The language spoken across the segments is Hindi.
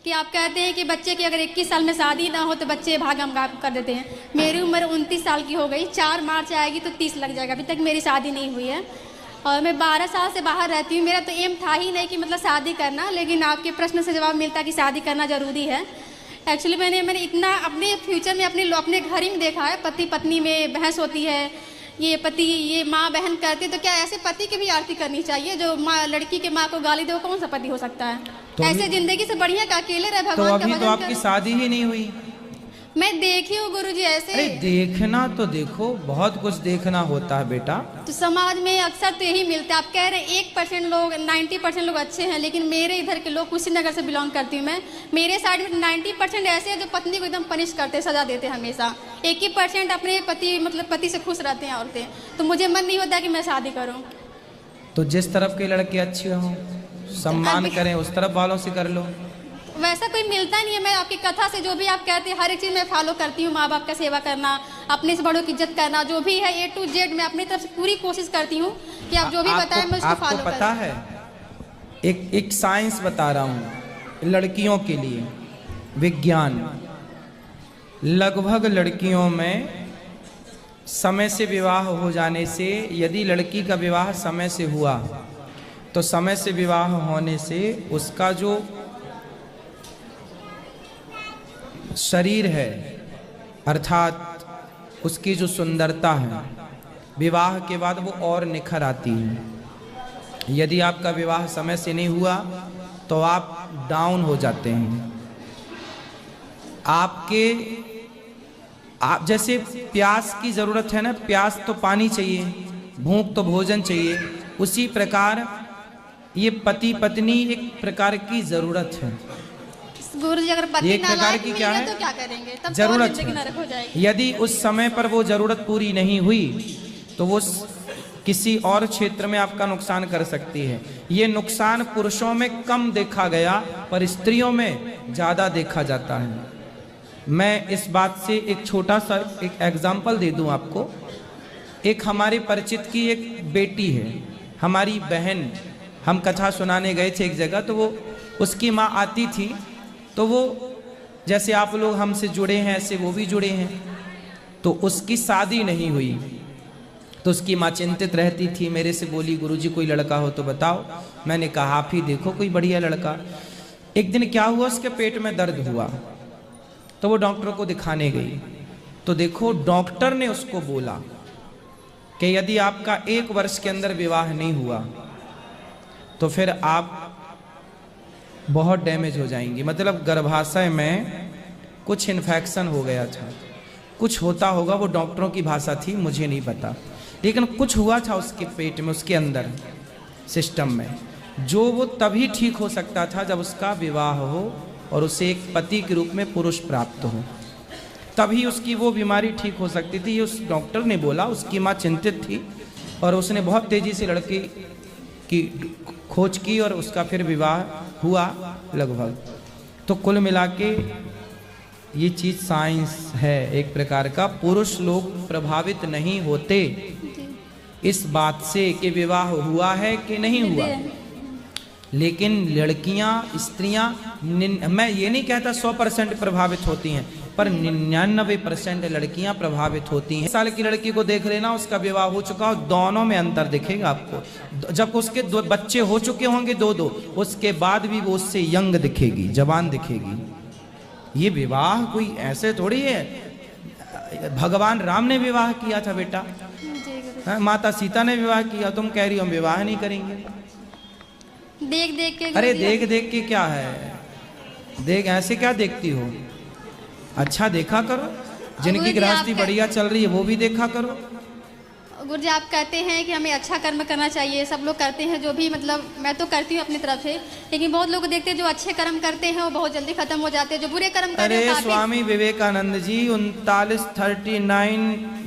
कि आप कहते हैं कि बच्चे की अगर 21 साल में शादी ना हो तो बच्चे भागम भाग कर देते हैं। मेरी उम्र 29 साल की हो गई, 4 मार्च आएगी तो 30 लग जाएगा, अभी तक मेरी शादी नहीं हुई है और मैं 12 साल से बाहर रहती हूँ। मेरा तो एम था ही नहीं कि मतलब शादी करना, लेकिन आपके प्रश्न से जवाब मिलता कि शादी करना ज़रूरी है। एक्चुअली मैंने इतना अपने फ्यूचर में अपने घर ही में देखा है, पति पत्नी में बहस होती है, ये माँ बहन करती है, तो क्या ऐसे पति की भी आरती करनी चाहिए? जो माँ लड़की के माँ को गाली दे वो कौन सा पति हो सकता है? तो ऐसे जिंदगी से बढ़िया का अकेले रहे, भगवान का भजन करो। तो आपकी शादी ही नहीं हुई? मैं देखी हूँ गुरुजी ऐसे। अरे देखना तो देखो, बहुत कुछ देखना होता है बेटा। तो समाज में अक्सर तो यही मिलता है। आप कह रहे हैं 1% लोग 90% लोग अच्छे हैं, लेकिन मेरे इधर के लोग, कुशीनगर से बिलोंग करती हूँ मैं, मेरे साइड में 90% ऐसे हैं जो पत्नी को एकदम पनिश करते, सजा देते हैं हमेशा। 1% अपने पति से खुश रहते हैं औरतें। तो मुझे मन नहीं होता कि मैं शादी करूँ। तो जिस तरफ के लड़के अच्छे हों, सम्मान करें, उस तरफ वालों से कर लो। वैसा कोई मिलता नहीं है। मैं आपकी कथा से जो भी आप कहते हैं हर एक चीज़ मैं फॉलो करती हूँ। माँ बाप का सेवा करना, अपने से बड़ों की इज्जत करना, जो भी है A to Z मैं अपनी तरफ से पूरी कोशिश करती हूँ कि आप जो भी बताएं मैं उसको फॉलो करूँ। पता है, एक साइंस बता रहा हूँ लड़कियों के लिए, विज्ञान। लगभग लड़कियों में समय से विवाह हो जाने से, यदि लड़की का विवाह समय से हुआ तो समय से विवाह होने से उसका जो शरीर है, अर्थात उसकी जो सुंदरता है, विवाह के बाद वो और निखर आती है। यदि आपका विवाह समय से नहीं हुआ तो आप डाउन हो जाते हैं। आप जैसे प्यास की ज़रूरत है ना, प्यास तो पानी चाहिए, भूख तो भोजन चाहिए, उसी प्रकार ये पति पत्नी एक प्रकार की ज़रूरत है। गुरुजी अगर पति नालायक की क्या है तो क्या करेंगे? तब जरूरत जिंदगी नरक हो जाएगी। यदि उस समय पर वो जरूरत पूरी नहीं हुई तो वो किसी और क्षेत्र में आपका नुकसान कर सकती है। ये नुकसान पुरुषों में कम देखा गया पर स्त्रियों में ज्यादा देखा जाता है। मैं इस बात से एक छोटा सा एक एग्जाम्पल दे दूं आपको। एक हमारे परिचित की एक बेटी है, हमारी बहन, हम कथा सुनाने गए थे एक जगह, तो वो उसकी माँ आती थी, तो वो जैसे आप लोग हमसे जुड़े हैं ऐसे वो भी जुड़े हैं। तो उसकी शादी नहीं हुई तो उसकी माँ चिंतित रहती थी, मेरे से बोली गुरुजी कोई लड़का हो तो बताओ। मैंने कहा आप ही देखो कोई बढ़िया लड़का। एक दिन क्या हुआ, उसके पेट में दर्द हुआ तो वो डॉक्टर को दिखाने गई। तो देखो डॉक्टर ने उसको बोला कि यदि आपका 1 वर्ष के अंदर विवाह नहीं हुआ तो फिर आप बहुत डैमेज हो जाएंगी। मतलब गर्भाशय में कुछ इन्फेक्शन हो गया था, कुछ होता होगा, वो डॉक्टरों की भाषा थी, मुझे नहीं पता, लेकिन कुछ हुआ था उसके पेट में, उसके अंदर सिस्टम में, जो वो तभी ठीक हो सकता था जब उसका विवाह हो और उसे एक पति के रूप में पुरुष प्राप्त हो, तभी उसकी वो बीमारी ठीक हो सकती थी। उस डॉक्टर ने बोला, उसकी माँ चिंतित थी और उसने बहुत तेजी से लड़के की खोज की और उसका फिर विवाह हुआ लगभग। तो कुल मिला के ये चीज़ साइंस है एक प्रकार का। पुरुष लोग प्रभावित नहीं होते इस बात से कि विवाह हुआ है कि नहीं हुआ, लेकिन लड़कियां, स्त्रियां, मैं ये नहीं कहता 100% प्रभावित होती हैं, पर 99% लड़कियां प्रभावित होती हैं। 1 साल की लड़की को देख लेना, उसका विवाह हो चुका हो, दोनों में अंतर दिखेगा आपको। जब उसके 2 बच्चे हो चुके होंगे, 2-2, उसके बाद भी वो उससे यंग दिखेगी, जवान दिखेगी। ये विवाह कोई ऐसे थोड़ी है। भगवान राम ने विवाह किया था बेटा, माता सीता ने विवाह किया, तुम कह रही हो हम विवाह नहीं करेंगे। देख देख के। अरे देख देख के क्या है, देख ऐसे क्या देखती हो? अच्छा देखा करो, जिनकी गृहस्थी बढ़िया चल रही है वो भी देखा करो। गुरुजी आप कहते हैं कि हमें अच्छा कर्म करना चाहिए, सब लोग करते हैं, जो भी मतलब मैं तो करती हूँ अपनी तरफ से, लेकिन बहुत लोग देखते हैं जो अच्छे कर्म करते हैं वो बहुत जल्दी खत्म हो जाते हैं, जो बुरे कर्म करते हैं। अरे स्वामी विवेकानंद जी 39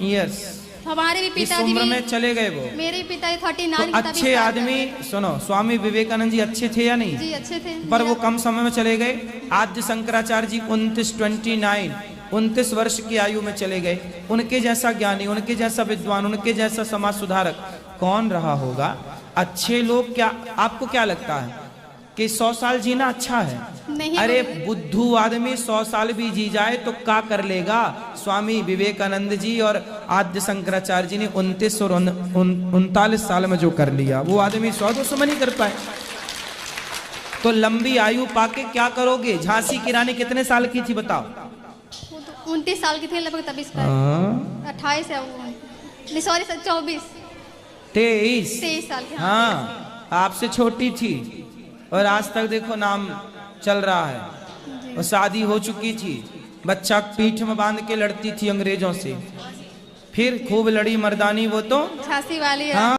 ईयर्स हमारे भी पिताजी उम्र में चले गए वो। मेरे पिताजी 39 तो अच्छे आदमी, सुनो, स्वामी विवेकानंद जी अच्छे थे या नहीं? जी अच्छे थे, पर वो कम समय में चले गए। आद्य शंकराचार्य जी 29 वर्ष की आयु में चले गए। उनके जैसा ज्ञानी, उनके जैसा विद्वान, उनके जैसा समाज सुधारक कौन रहा होगा? अच्छे लोग क्या, आपको क्या लगता है कि 100 साल जीना अच्छा है। नहीं, अरे बुद्धू आदमी 100 साल भी जी जाए तो क्या कर लेगा। स्वामी विवेकानंद जी और आद्य शंकराचार्य जी ने 29 और 39 साल में जो कर लिया, वो आदमी 100-200 में नहीं कर पाए। तो लंबी आयु पाके क्या करोगे। झांसी की रानी कितने साल की थी बताओ। 29 साल की थी लगभग तब इसका 28 है, सॉरी 24 23 साल की। हाँ, आपसे छोटी थी और आज तक देखो नाम चल रहा है। और शादी हो चुकी थी, बच्चा पीठ में बांध के लड़ती थी अंग्रेजों से, फिर खूब लड़ी मर्दानी वो तो झांसी वाली है। हाँ।